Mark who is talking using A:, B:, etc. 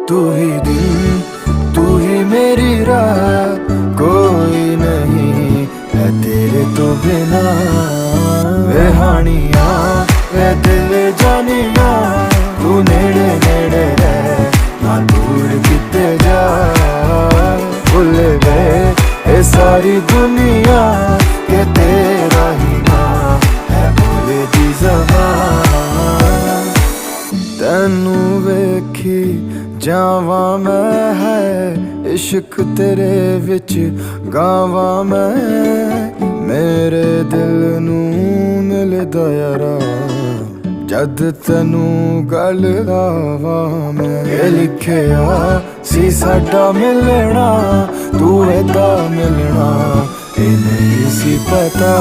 A: तू ही दिन, तू ही मेरी रात, कोई नहीं है तेरे तो बिना। वे हानिया वे दिल जानिया, तू नेड़े नेड़े रह ना दूर किते जा। भुल गए ये सारी दुनिया के तेरा ही ना है भूले दी ज़बान। तैनू वेखी जावा मैं है इश्क तेरे विच गावा मैं। मेरे दिल नू मिलदा यारा जद तैनू गल लावा मैं। ये लिखिया सी साडा मिलना, तू एदा मिलना ये नहीं सी पता।